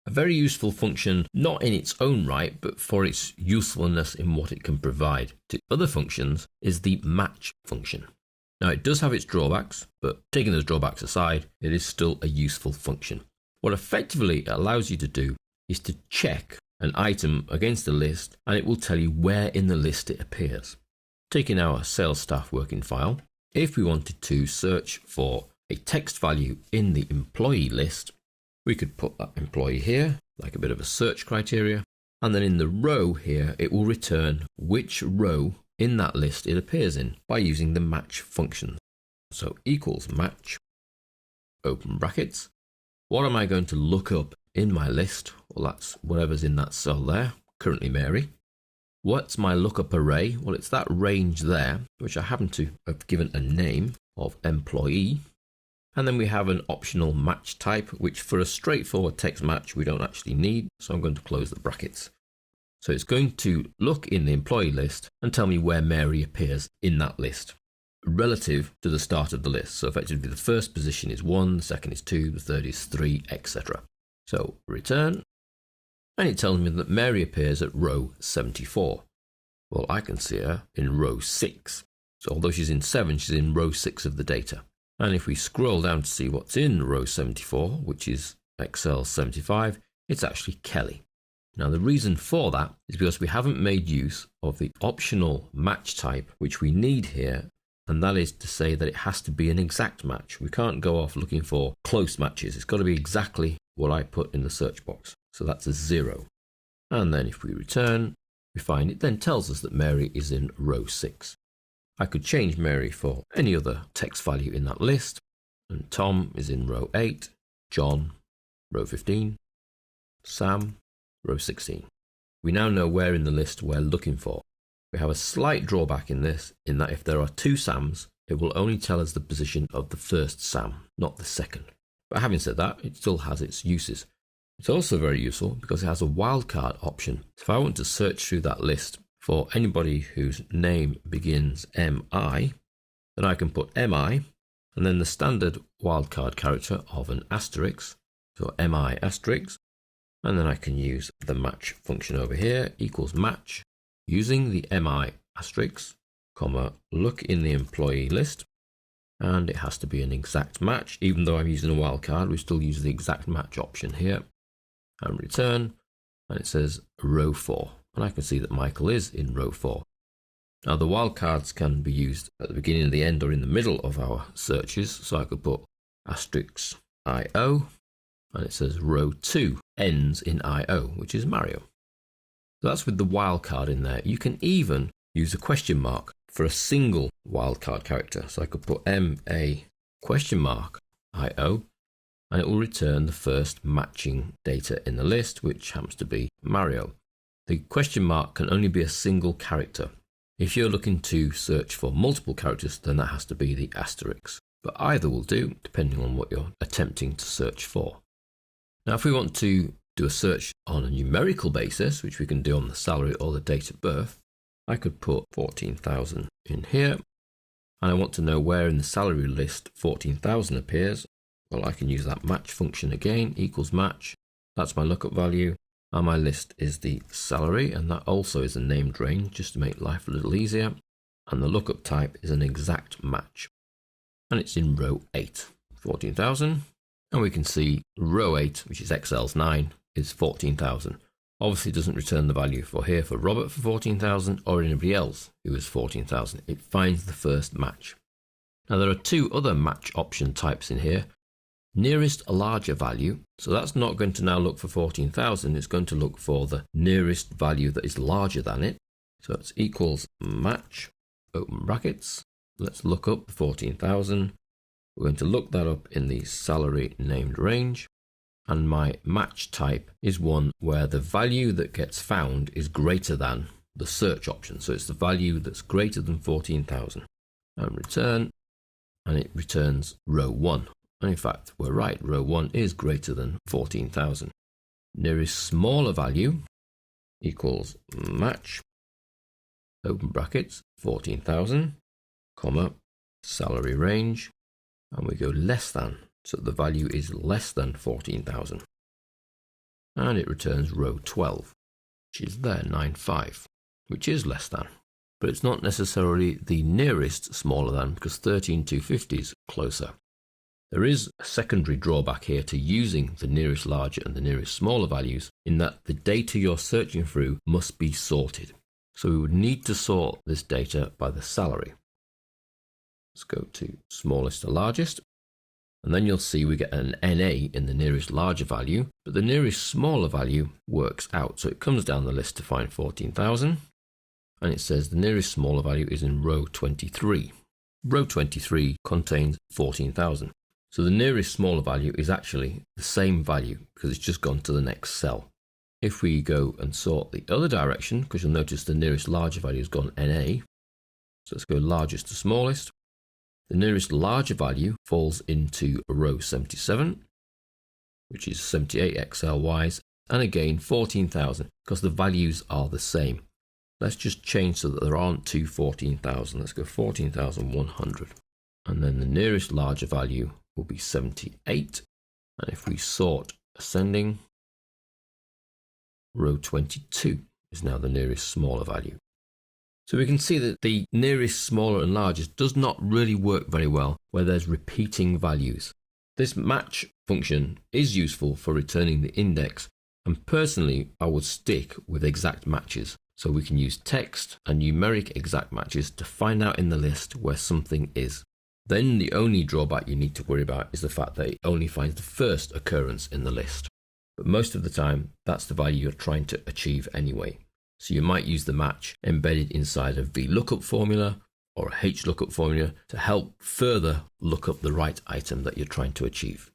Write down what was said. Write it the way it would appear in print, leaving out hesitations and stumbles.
A very useful function, not in its own right, but for its usefulness in what it can provide to other functions, is the match function. Now it does have its drawbacks, but taking those drawbacks aside, it is still a useful function. What effectively it allows you to do is to check an item against the list, and it will tell you where in the list it appears. Taking our sales staff working file, if we wanted to search for a text value in the employee list, we could put that employee here, like a bit of a search criteria, and then in the row here, it will return which row in that list it appears in by using the match function. So equals match, open brackets. What am I going to look up in my list? Well, that's whatever's in that cell there, currently Mary. What's my lookup array? Well, it's that range there, which I happen to have given a name of employee. And then we have an optional match type, which for a straightforward text match, we don't actually need. So I'm going to close the brackets. So it's going to look in the employee list and tell me where Mary appears in that list relative to the start of the list. So effectively the first position is 1, the second is 2, the third is 3, etc. So return, and it tells me that Mary appears at row 74. Well, I can see her in row 6. So although she's in 7, she's in row 6 of the data. And if we scroll down to see what's in row 74, which is Excel 75, it's actually Kelly. Now the reason for that is because we haven't made use of the optional match type which we need here, and that is to say that it has to be an exact match. We can't go off looking for close matches. It's got to be exactly what I put in the search box. So that's a 0. And then if we return, we find it then tells us that Mary is in row 6. I could change Mary for any other text value in that list, and Tom is in row 8, John, row 15, Sam, row 16. We now know where in the list we're looking for. We have a slight drawback in this, in that if there are 2 Sams, it will only tell us the position of the first Sam, not the second. But having said that, it still has its uses. It's also very useful because it has a wildcard option. If I want to search through that list for anybody whose name begins MI, then I can put MI and then the standard wildcard character of an asterisk, so MI asterisk, and then I can use the match function over here, equals match, using the MI asterisk, comma, look in the employee list, and it has to be an exact match. Even though I'm using a wildcard, we still use the exact match option here, and return, and it says row 4. And I can see that Michael is in row 4. Now the wildcards can be used at the beginning, the end, or in the middle of our searches. So I could put asterisk IO, and it says row 2 ends in IO, which is Mario. So that's with the wildcard in there. You can even use a question mark for a single wildcard character. So I could put MA question mark IO, and it will return the first matching data in the list, which happens to be Mario. The question mark can only be a single character. If you're looking to search for multiple characters, then that has to be the asterisk. But either will do, depending on what you're attempting to search for. Now, if we want to do a search on a numerical basis, which we can do on the salary or the date of birth, I could put 14,000 in here. And I want to know where in the salary list 14,000 appears. Well, I can use that match function again, equals match. That's my lookup value. And my list is the salary, and that also is a named range, just to make life a little easier. And the lookup type is an exact match. And it's in row 8, 14,000. And we can see row 8, which is Excel's 9, is 14,000. Obviously it doesn't return the value for here for Robert for 14,000 or anybody else who is 14,000. It finds the first match. Now there are 2 other match option types in here. Nearest a larger value, so that's not going to now look for 14,000, it's going to look for the nearest value that is larger than it. So it's equals match, open brackets, let's look up the 14,000. We're going to look that up in the salary named range, and my match type is one where the value that gets found is greater than the search option. So it's the value that's greater than 14,000. And return, and it returns row 1. And in fact, we're right, row 1 is greater than 14,000. Nearest smaller value equals match, open brackets, 14,000, comma, salary range, and we go less than, so the value is less than 14,000. and it returns row 12, which is there, 9,5, which is less than. But it's not necessarily the nearest smaller than, because 13,250 is closer. There is a secondary drawback here to using the nearest larger and the nearest smaller values, in that the data you're searching through must be sorted. So we would need to sort this data by the salary. Let's go to smallest to largest, and then you'll see we get an NA in the nearest larger value, but the nearest smaller value works out. So it comes down the list to find 14,000, and it says the nearest smaller value is in row 23. Row 23 contains 14,000. So the nearest smaller value is actually the same value because it's just gone to the next cell. If we go and sort the other direction, because you'll notice the nearest larger value has gone NA, so let's go largest to smallest. The nearest larger value falls into row 77, which is 78 XLYs, and again 14,000 because the values are the same. Let's just change so that there aren't two 14,000. Let's go 14,100. And then the nearest larger value will be 78. And if we sort ascending, row 22 is now the nearest smaller value. So we can see that the nearest smaller and largest does not really work very well where there's repeating values. This match function is useful for returning the index, and personally I would stick with exact matches. So we can use text and numeric exact matches to find out in the list where something is. Then the only drawback you need to worry about is the fact that it only finds the first occurrence in the list. But most of the time, that's the value you're trying to achieve anyway. So you might use the match embedded inside a VLOOKUP formula or a HLOOKUP formula to help further look up the right item that you're trying to achieve.